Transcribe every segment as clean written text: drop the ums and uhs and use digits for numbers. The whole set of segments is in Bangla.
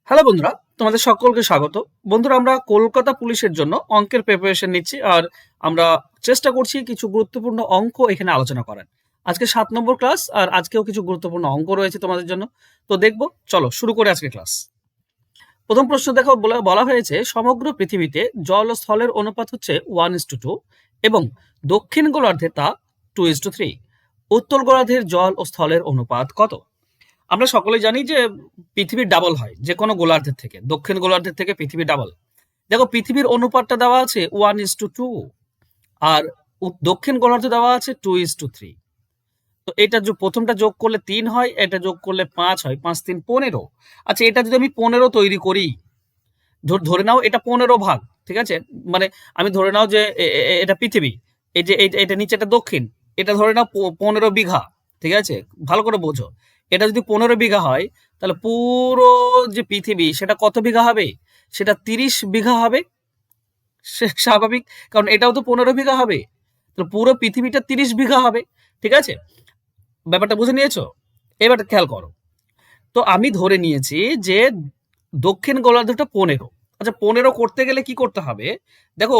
হ্যালো বন্ধুরা, তোমাদের সকলকে স্বাগত। বন্ধুরা, আমরা কলকাতা পুলিশের জন্য অঙ্কের প্রিপারেশন নিচ্ছি আর আমরা চেষ্টা করছি কিছু গুরুত্বপূর্ণ অঙ্ক এখানে আলোচনা করার। আজকে 7 নম্বর ক্লাস আর আজকেও কিছু গুরুত্বপূর্ণ অঙ্ক রয়েছে তোমাদের জন্য। তো দেখবো, চলো শুরু করে আজকে ক্লাস। প্রথম প্রশ্ন দেখো, বলা হয়েছে সমগ্র পৃথিবীতে জল ও স্থলের অনুপাত হচ্ছে 1:2 এবং দক্ষিণ গোলার্ধে তা 2:3। উত্তর গোলার্ধের জল ও স্থলের অনুপাত কত? আমরা সকলেই জানি যে পৃথিবীর ডাবল হয় যে কোনো গোলার্ধের থেকে, দক্ষিণ গোলার্ধের থেকে পৃথিবীর ডাবল। দেখো, পৃথিবীর অনুপাতটা দেওয়া আছে 1:2 আর দক্ষিণ গোলার্ধে দেওয়া আছে 2:3। তো এটা প্রথমটা যোগ করলে 3 হয়, এটা যোগ করলে 5 হয়, 5 3 15। আচ্ছা, এটা যদি আমি 15 তৈরি করি, ধরে নাও এটা 15 ভাগ, ঠিক আছে? মানে আমি ধরে নাও যে এটা পৃথিবী, এই যে এটা নিচে এটা দক্ষিণ, এটা ধরে নাও 15 বিঘা, ঠিক আছে? ভালো করে বোঝো, এটা যদি 15 বিঘা হয় তাহলে পুরো যে পৃথিবী সেটা কত বিঘা হবে? সেটা 30 বিঘা হবে। স্বাভাবিক, কারণ এটাও তো 15 বিঘা হবে। তো পুরো পৃথিবীটা 30 বিঘা হবে, ঠিক আছে? ব্যাপারটা বুঝে নিয়েছো? এবার খেয়াল করো, তো আমি ধরে নিয়েছি যে দক্ষিণ গোলার্ধটা 15। আচ্ছা, 15 করতে গেলে কি করতে হবে? দেখো,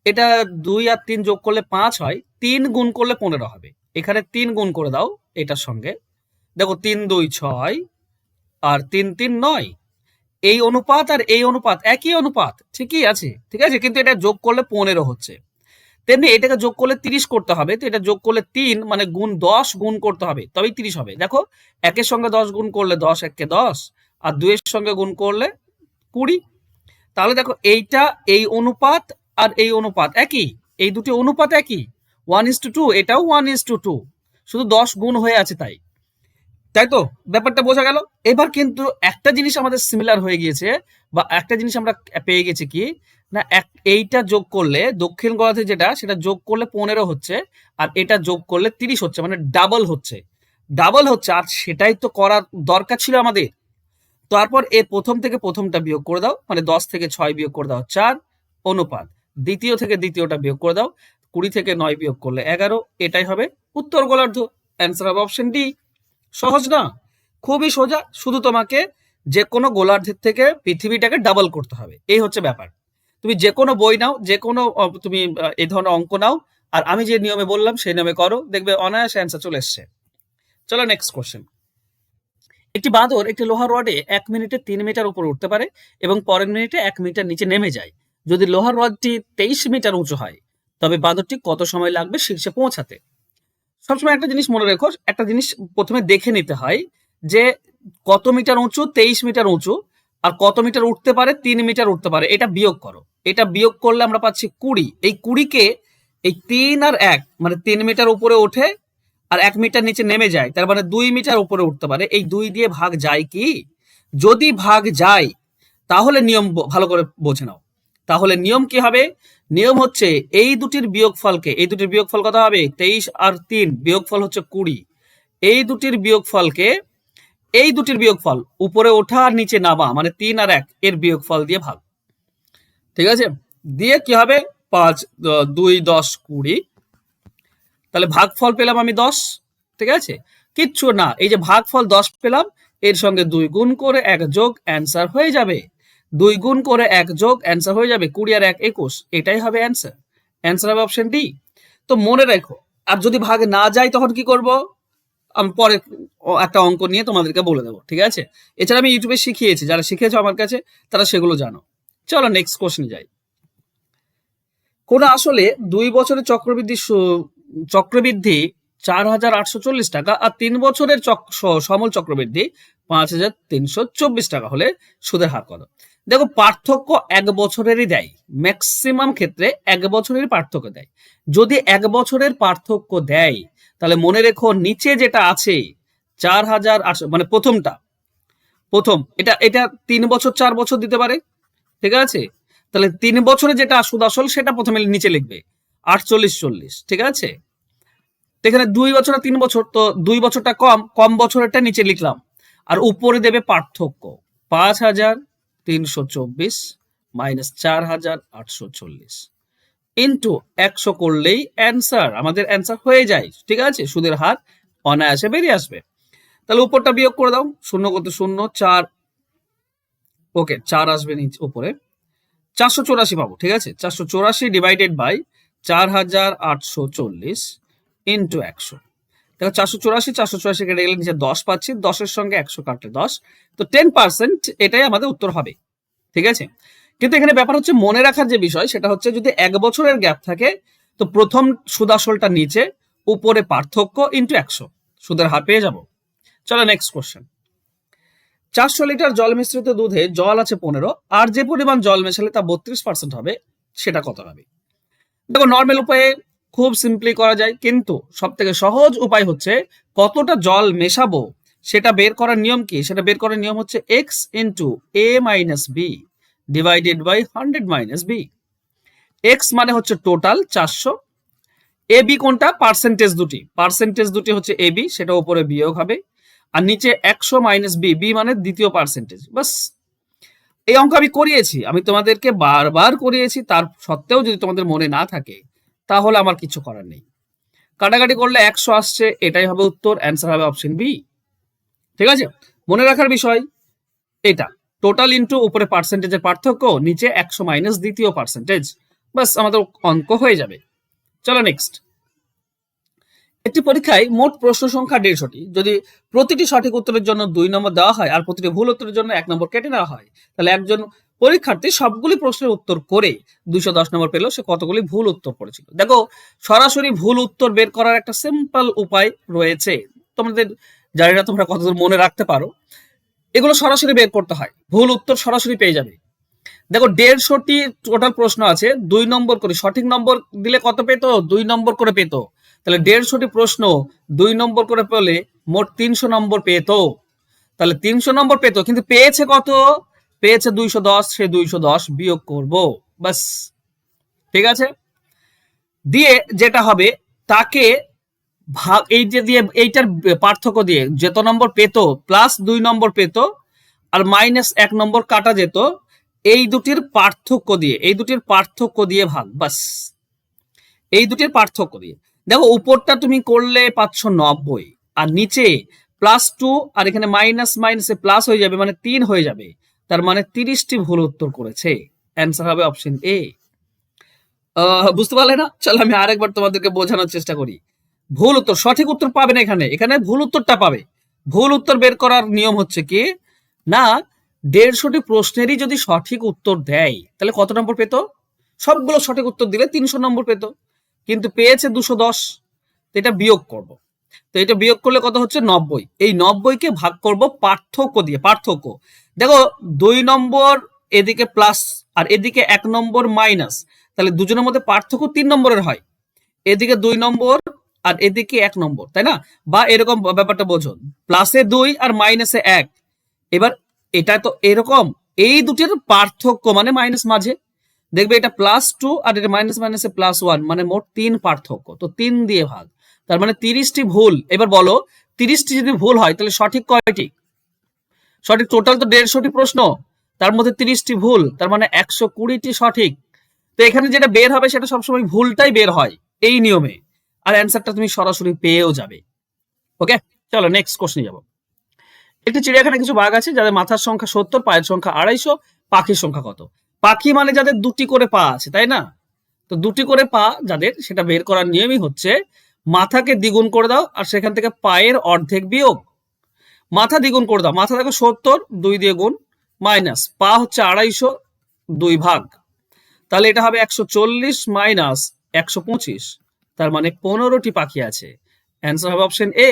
এটা 2 আর 3 যোগ করলে 5 হয়, 3 গুণ করলে 15 হবে। এখানে 3 গুণ করে দাও এটার সঙ্গে। দেখো, 3 2 6 আর 3 3 9। এই অনুপাত আর এই অনুপাত একই অনুপাত, ঠিকই আছে, ঠিক আছে? কিন্তু এটা যোগ করলে 15 হচ্ছে। তেমনি এটাকে যোগ করলে 30 করতে হবে। তো এটা যোগ করলে 3 মানে গুণ 10 গুণ করতে হবে, তবেই 30 হবে। দেখো, একের সঙ্গে 10 গুণ করলে 10 একে 10 আর 2 এর সঙ্গে গুণ করলে 20। তাহলে দেখো, এইটা এই অনুপাত আর এই অনুপাত একই, এই দুটি অনুপাত একই, 1:2, এটাও 1:2, শুধু 10 গুণ হয়ে আছে তাই। তাই তো ব্যাপারটা বোঝা গেল। এবার কিন্তু একটা জিনিস আমাদের সিমিলার হয়ে গিয়েছে, বা একটা জিনিস আমরা পেয়ে গেছি কি না, এইটা যোগ করলে দক্ষিণ গোলার্ধে যেটা সেটা যোগ করলে 15 হচ্ছে, আর এটা যোগ করলে 30 হচ্ছে, মানে ডাবল হচ্ছে। ডাবল হচ্ছে, আর সেটাই তো করার দরকার ছিল আমাদের। তারপর এর প্রথম থেকে প্রথমটা বিয়োগ করে দাও, মানে 10 থেকে 6 বিয়োগ করে দাও 4 অনুপাত, দ্বিতীয় থেকে দ্বিতীয়টা বিয়োগ করে দাও, 20 থেকে 9 বিয়োগ করলে 11। এটাই হবে উত্তর গোলার্ধ। অ্যান্সার হবে অপশন ডি। সহজ না? খুবই সোজা, শুধু তোমাকে যে কোনো গোলার্ধের থেকে পৃথিবীটাকে ডাবল করতে হবে, এই হচ্ছে ব্যাপার। তুমি যে কোনো বই নাও, যে কোনো তুমি এই ধরনের অঙ্ক নাও, আর আমি যে নিয়মে বললাম সেই নিয়মে করো, দেখবে অনায়াসে অ্যান্সার চলে এসছে। চলো নেক্সট কোশ্চেন। একটি বাঁদর একটি লোহার রডে 1 মিনিটে 3 মিটার উপরে উঠতে পারে এবং পরের মিনিটে 1 মিটার নিচে নেমে যায়। যদি লোহার রডটি 23 মিটার উঁচু হয়, তবে বাঁদরটি কত সময় লাগবে শীর্ষে পৌঁছাতে? সবসময় একটা জিনিস মনে রেখো, একটা জিনিস প্রথমে দেখে নিতে হয় যে কত মিটার উঁচু, 23 মিটার উঁচু, আর কত মিটার উঠতে পারে, 3 মিটার উঠতে পারে, এটা বিয়োগ করো। এটা বিয়োগ করলে আমরা পাচ্ছি 20। এই 20কে এই 3 আর 1 মানে 3 মিটার উপরে ওঠে আর 1 মিটার নিচে নেমে যায়, তার মানে 2 মিটার উপরে উঠতে পারে, এই 2 দিয়ে ভাগ যায় কি? যদি ভাগ যায় তাহলে নিয়ম ভালো করে বোঝে নাও। তাহলে নিয়ম কি হবে? নিয়ম হচ্ছে এই দুটির বিয়োগফলকে, এই দুটির বিয়োগফল কত হবে? 23 আর 3 বিয়োগফল হচ্ছে 20। এই দুটির বিয়োগফলকে, এই দুটির বিয়োগফল উপরে ওঠা আর নিচে নামা মানে 3 আর 1 এর বিয়োগফল দিয়ে ভাগ, ঠিক আছে? দিয়ে কি হবে? 5 2 10 20। তাহলে ভাগফল পেলাম আমি 10, ঠিক আছে? কিচ্ছু না, এই যে ভাগফল 10 পেলাম, এর সঙ্গে 2 গুণ করে 1 যোগ, অ্যান্সার হয়ে যাবে। 2 গুণ করে 1 যোগ, অ্যান্সার হয়ে যাবে 20 আর 1 21। এটাই হবে অ্যান্সার। অ্যান্সার হবে অপশন ডি। তো মনে রেখো, আর যদি ভাগ না যায় তখন কি করব? আমি পরে একটা অঙ্ক নিয়ে তোমাদেরকে বলে দেবো, ঠিক আছে? এছাড়া আমি ইউটিউবে শিখিয়েছি, যারা শিখেছো আমার কাছে তারা সেগুলো জানো। চলো নেক্সট কোশ্চেনে যাই। কোন আসলে 2 বছরের চক্রবৃদ্ধি 4,840 টাকা আর 3 বছরের সমল চক্রবৃদ্ধি 5,324 টাকা হলে সুদের হার কত? দেখো, পার্থক্য 1 বছরেরই দেয়, ম্যাক্সিমাম ক্ষেত্রে 1 বছরেরই পার্থক্য দেয়। যদি 1 বছরের পার্থক্য দেয় তাহলে মনে রেখো নিচে যেটা আছে 4,800 মানে প্রথম এটা এটা 3 বছর 4 বছর দিতে পারে, ঠিক আছে? তাহলে 3 বছরে যেটা সুদ আসল সেটা প্রথমে নিচে লিখবে 4840, ঠিক আছে? এখানে 2 বছর আর 3 বছর, তো 2 বছরটা কম, কম বছরেরটা নিচে লিখলাম, আর উপরে দেবে পার্থক্য 5,324 মাইনাস 4,840 ইন্টু 100 করলেই অ্যান্সার, আমাদের অ্যান্সার হয়ে যায়, ঠিক আছে? সুদের হার অনায়াসে বেরিয়ে আসবে। তাহলে উপরটা বিয়োগ করে দাও, 0 কত 0, 4 ওকে 4 আসবে নিচে উপরে, 484 পাবো, ঠিক আছে। 484 ডিভাইডেড বাই 4840 ইন্টু 100। দেখো 484 কেটে গেলে নিচে 10 পাচ্ছি, 10-এর সঙ্গে 100 কাটলে 10, তো 10% এটাই আমাদের উত্তর হবে, ঠিক আছে। কিন্তু এখানে ব্যাপার হচ্ছে মনে রাখার যে বিষয় সেটা হচ্ছে যদি 1 বছরের গ্যাপ থাকে তো প্রথম সুদ আসলটা নিচে, উপরে পার্থক্য ইন্টু 100, সুদের হার পেয়ে যাব। চলো নেক্সট কোশ্চেন। 400 লিটার জল মিশ্রিত দুধে জল আছে 15, আর যে পরিমাণ জল মেশালে তা 32% হবে, সেটা কত হবে? দেখো নর্মাল উপায়ে খুব সিম্পলি করা যায়, কিন্তু সব থেকে সহজ উপায় হচ্ছে কতটা জল মেশাবো সেটা বের করার নিয়ম কি? সেটা বের করার নিয়ম হচ্ছে x into a minus B divided by 100 minus B. x মানে হচ্ছে টোটাল 400, এ বি কোনটা? পার্সেন্টেজ দুটি হচ্ছে এ বি, সেটা উপরে বিয়োগ হবে, আর নিচে 100 মাইনাস বি, বি মানে দ্বিতীয় পার্সেন্টেজ। বাস, এই অঙ্ক আমি করিয়েছি, আমি তোমাদেরকে বারবার করিয়েছি, তার সত্ত্বেও যদি তোমাদের মনে না থাকে তাহলে আমার কিছু করার নেই। কাটাকাটি করলে 100 আসছে, এটাই হবে উত্তর, অ্যান্সার হবে অপশন বি, ঠিক আছে। মনে রাখার বিষয় এটা, টোটাল ইন্টু উপরে পার্সেন্টেজের পার্থক্য, নিচে 100 মাইনাস দ্বিতীয় পার্সেন্টেজ, বাস আমাদের অঙ্ক হয়ে যাবে। চলো নেক্সট। একটি পরীক্ষায় মোট প্রশ্ন সংখ্যা 150টি, যদি প্রতিটি সঠিক উত্তরের জন্য 2 নম্বর দেওয়া হয় আর প্রতিটি ভুল উত্তরের জন্য 1 নম্বর কেটে নেওয়া হয়, তাহলে একজন পরীক্ষার্থী সবগুলি প্রশ্নের উত্তর করে 210 নম্বর পেল, সে কতগুলি ভুল উত্তর করেছিল? দেখো সরাসরি ভুল উত্তর বের করার একটা সিম্পল উপায় রয়েছে, তোমাদের জানি না তোমরা কতদূর মনে রাখতে পারো, এগুলো সরাসরি বের করতে হয়, ভুল উত্তর সরাসরি পেয়ে যাবে। দেখো 150টি টোটাল প্রশ্ন আছে, 2 নম্বর করে সঠিক নম্বর দিলে কত পেত? 2 নম্বর করে পেত, তাহলে 150টি প্রশ্ন 2 নম্বর করে পেলে মোট 300 নম্বর পেত, তাহলে 300 নম্বর পেত, কিন্তু পেয়েছে কত? পেয়েছে 210, সে 210 বিয়োগ করব, বাস, ঠিক আছে। দিয়ে যেটা হবে তাকে ভাগ, এই যে দিয়ে এইটার পার্থক্য দিয়ে যত নম্বর পেত প্লাস 2 নম্বর পেত আর মাইনাস 1 নম্বর কাটা যেত, এই দুটির পার্থক্য দিয়ে ভাগ, বাস, এই দুটির পার্থক্য দিয়ে। দেখো উপরটা তুমি করলে পাচ্ছ 90, আর নিচে +2 আর এখানে মাইনাস মাইনাসে প্লাস হয়ে যাবে, মানে 3 হয়ে যাবে, তার মানে 30টি ভুল উত্তর করেছে, অ্যান্সার হবে অপশন এ। বুঝতে পারলে না? চলো আমি আরেকবার তোমাদেরকে বোঝানোর চেষ্টা করি। ভুল উত্তর, সঠিক উত্তর পাবে না, এখানে ভুল উত্তরটা পাবে। ভুল উত্তর বের করার নিয়ম হচ্ছে কি না, 150টি প্রশ্নেরই যদি সঠিক উত্তর দেয় তাহলে কত নম্বর পেত? সবগুলো সঠিক উত্তর দিলে 300 নম্বর পেত, কিন্তু পেয়েছে 210, তো এটা বিয়োগ করব। তো এটা বিয়োগ করলে কত হচ্ছে? 90। এই 90কে ভাগ করব পার্থক্য দিয়ে, পার্থক্য দেখো 2 নম্বর এদিকে প্লাস আর এদিকে 1 নম্বর মাইনাস, তাহলে দুজনের মধ্যে পার্থক্য 3 নম্বরের হয়, এদিকে 2 নম্বর আর এদিকে 1 নম্বর, তাই না? বা এরকম ব্যাপারটা বোঝো, প্লাসে 2 আর মাইনাসে 1, এবার এটা তো এরকম, এই দুটির পার্থক্য মানে মাইনাস মাঝে, দেখবে এটা +2 আর এটা মাইনাস মাইনাসে +1, মানে মোট 3 পার্থক্য, তো 3 দিয়ে ভাগ, তার মানে 30টি ভুল। এবার বলো 30টি যদি ভুল হয় তাহলে সঠিক কয়টি? সঠিক টোটাল তো 150টি প্রশ্ন, তার মধ্যে 30টি ভুল, তার মানে 120টি সঠিক। তো এখানে যেটা বের হবে সেটা সবসময় ভুলটাই বের হয় এই নিয়মে, আর অ্যান্সারটা তুমি সরাসরি পেয়েও যাবে। ওকে, চলো নেক্সট কোশ্চেনে যাব। একটি চিড়িয়াখানায় কিছু বাঘ আছে যাদের মাথার সংখ্যা 70, পায়ের সংখ্যা 250, পাখির সংখ্যা কত? পাখি মানে যাদের 2টি করে পা আছে, তাই না? তো 2টি করে পা যাদের, সেটা বের করার নিয়মই হচ্ছে মাথাকে দ্বিগুণ করে দাও আর সেখান থেকে পায়ের অর্ধেক বিয়োগ। মাথা দ্বিগুণ করে দাও, মাথা দেখো 70, 2 দিয়ে গুণ, মাইনাস পা হচ্ছে 250, 2 ভাগ, তাহলে এটা হবে 140 মাইনাস 125, তার মানে 15টি পাখি আছে, অ্যান্সার হবে অপশন এ,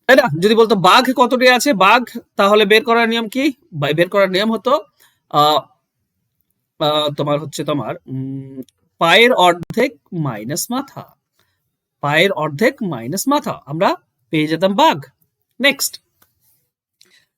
তাই না? যদি বলতো বাঘ কতটি আছে, বাঘ, তাহলে বের করার নিয়ম কি? বের করার নিয়ম হতো তোমার হচ্ছে তোমার পায়ের অর্ধেক মাইনাস মাথা, পায়ের অর্ধেক মাইনাস মাথা, আমরা পেয়ে যেতাম বাঘ। নেক্সট,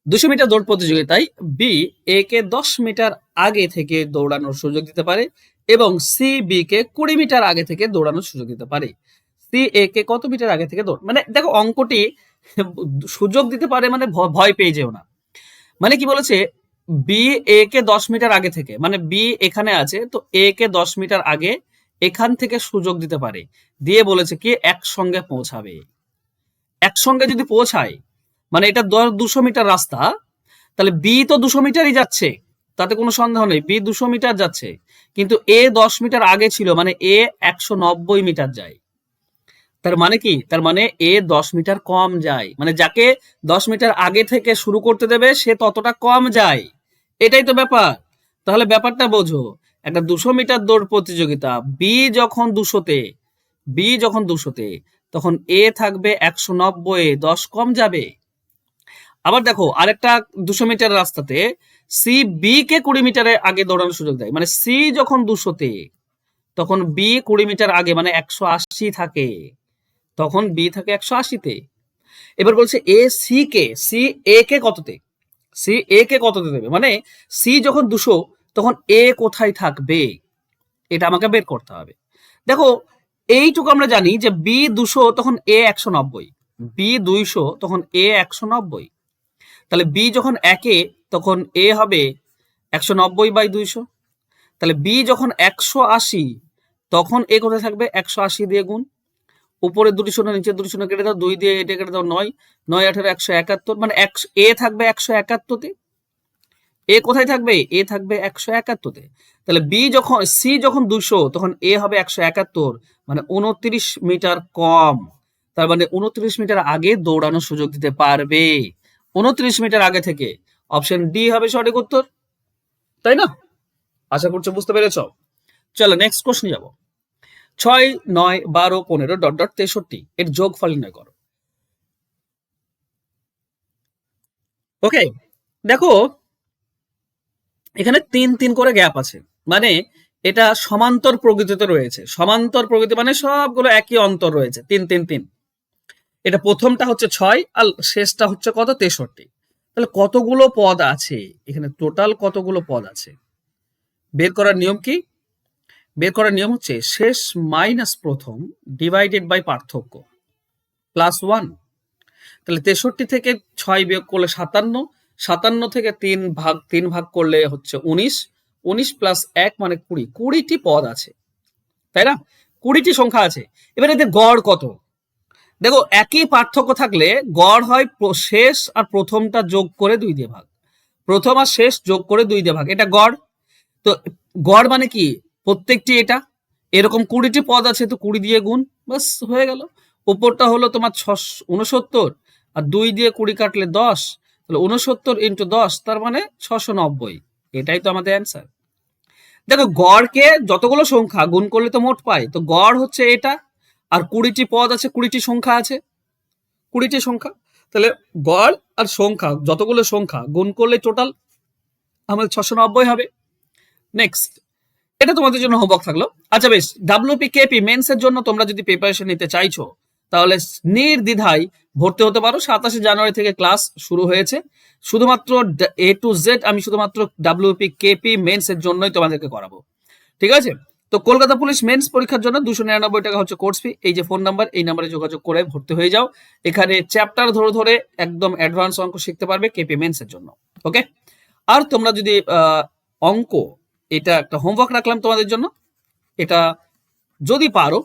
200 মিটার দৌড় প্রতিযোগিতায় বি এ কে 10 মিটার আগে থেকে দৌড়ানোর সুযোগ দিতে পারে এবং সি বি কে 20 মিটার আগে থেকে দৌড়ানোর সুযোগ দিতে পারে। সি এ কে কত মিটার আগে থেকে দৌড়, মানে দেখো অঙ্কটি সুযোগ দিতে পারে মানে ভয় পেয়ে যেও না, মানে কি বলেছে, বি এ কে 10 মিটার আগে থেকে, মানে বি এখানে আছে, তো এ কে 10 মিটার আগে এখান থেকে সুযোগ দিতে পারে, দিয়ে বলেছে কি একসঙ্গে পৌঁছাবে। একসঙ্গে যদি পৌঁছায় মানে এটা 200 মিটার রাস্তা, তাহলে বি তো 200 মিটারই যাচ্ছে, তাতে কোনো সন্দেহ নেই, বি 200 মিটার যাচ্ছে, কিন্তু এ 10 মিটার আগে ছিল, মানে এ 190 মিটার যায়। তার মানে কি, তার মানে এ 10 মিটার কম যায়, মানে যাকে 10 মিটার আগে থেকে শুরু করতে দেবে সে ততটা কম যায়, এটাই তো ব্যাপার। তাহলে ব্যাপারটা বোঝো, একটা 200 মিটার দৌড় প্রতিযোগিতা, বি যখন 200তে তখন এ থাকবে 190, 10 কম যাবে। আবার দেখো আরেকটা 200 মিটার রাস্তাতে সি বি কে 20 মিটারে আগে দৌড়ানোর সুযোগ দেয়, মানে সি যখন 200তে তখন বি 20 মিটার আগে, মানে 180 থাকে, তখন বি থাকে 180তে। এবার বলছে সি এ কে কততে দেবে, মানে সি যখন 200 তখন এ কোথায় থাকবে, এটা আমাকে বের করতে হবে। দেখো এইটুকু আমরা জানি যে বি 200 তখন এ 190, বি 200 তখন এ 190, তাহলে বি যখন 1 তখন এ হবে 190/200, তাহলে বি যখন 180 তখন এ কোথায় থাকবে, 180 দিয়ে গুণ, উপরে 2 শূন্য নিচে 2 শূন্য কেটে দাও, 2 দিয়ে এটা কেটে দাও, 9 9 18 171, মানে এ থাকবে 171তে, এ কোথায় থাকবে, এ থাকবে 171তে। তাহলে সি যখন 200 তখন এ হবে 171, মানে 29 মিটার কম, তার মানে 29 মিটার আগে দৌড়ানোর সুযোগ দিতে পারবে, 29 মিটার আগে থেকে। অপশন ডি হবে সঠিক উত্তর, তাই না? আশা করছি বুঝতে পেরেছ। চলো নেক্সট কোশ্চেন যাব। 6 9 12 15 ডট ডট 63 এর যোগফল নির্ণয় করো। ওকে, দেখো এখানে 3 3 করে গ্যাপ আছে, মানে এটা সমান্তর প্রকৃতিতে রয়েছে, সমান্তর প্রকৃতি মানে সবগুলো একই অন্তর রয়েছে, 3 3 3। এটা প্রথমটা হচ্ছে 6 আর শেষটা হচ্ছে কত, 63। তাহলে কতগুলো পদ আছে এখানে, টোটাল কতগুলো পদ আছে বের করার নিয়ম কি, বের করার নিয়ম হচ্ছে শেষ মাইনাস প্রথম ডিভাইডেড বাই পার্থক্য প্লাস 1। তাহলে 63 থেকে 6 বিয়োগ করলে 57, 57 থেকে 3 ভাগ করলে হচ্ছে 19, 19 প্লাস 1 মানে 20, 20টি পদ আছে, তাই না? 20টি সংখ্যা আছে। এবার এদের গড় কত, দেখো একই পার্থক্য থাকলে গড় হয় শেষ আর প্রথমটা যোগ করে 2 দিয়ে ভাগ, প্রথম আর শেষ যোগ করে 2 দিয়ে ভাগ, এটা গড়। তো গড় মানে কি, প্রত্যেকটি এটা এরকম 20টি পদ আছে, তো 20 দিয়ে গুণ, বাস হয়ে গেল। উপরটা হলো তোমার 69 আর 2 দিয়ে 20 কাটলে 10, তাহলে 69 ইন্টু 10 তার মানে 690, এটাই তো আমাদের অ্যান্সার। দেখো গড়কে যতগুলো সংখ্যা গুণ করলে তো মোট পাই, তো গড় হচ্ছে এটা, আর 20টি পদ আছে, 20টি সংখ্যা আছে, 20টি সংখ্যা, তাহলে গড় আর সংখ্যা যতগুলো সংখ্যা গুণ করলে টোটাল আমাদের 690 হবে। নেক্সট, এটা তোমাদের জন্য হোমওয়ার্ক থাকলো। আচ্ছা বেশ, WPKP মেন্স এর জন্য তোমরা যদি প্রিপারেশন নিতে চাইছো তাহলে নির্দ্বিধায় ভর্তি হতে পারো। 27 জানুয়ারি থেকে ক্লাস শুরু হয়েছে, শুধুমাত্র A to Z আমি শুধুমাত্র WPKP মেন্স এর জন্যই তোমাদেরকে করাবো, ঠিক আছে? তো কলকাতা পুলিশ মেন্স পরীক্ষার জন্য 299 টাকা হচ্ছে কোর্স ফি। এই যে ফোন নাম্বার, এই নাম্বারে যোগাযোগ করে ভর্তি হয়ে যাও, এখানে চ্যাপ্টার ধরে ধরে একদম অ্যাডভান্স অঙ্ক শিখতে পারবে কেপি মেন্স এর জন্য। ওকে, আর তোমরা যদি অঙ্ক, এটা একটা হোমওয়ার্ক রাখলাম তোমাদের জন্য, এটা যদি পারো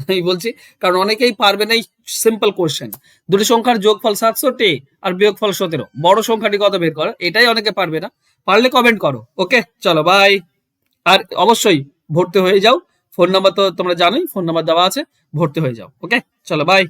আমি বলছি, কারণ অনেকেই পারবে না। এই সিম্পল কোশ্চেন, দুটি সংখ্যার যোগফল 67 আর বিয়োগফল 17, বড় সংখ্যাটি কত বের করো, এটাই অনেকে পারবে না, পারলে কমেন্ট করো। ওকে চলো বাই। আর অবশ্যই ভর্তি হয়ে যাও, ফোন নাম্বার তো তোমরা জানোই, ফোন নাম্বার দেওয়া আছে, ভর্তি হয়ে যাও। ওকে চলো বাই।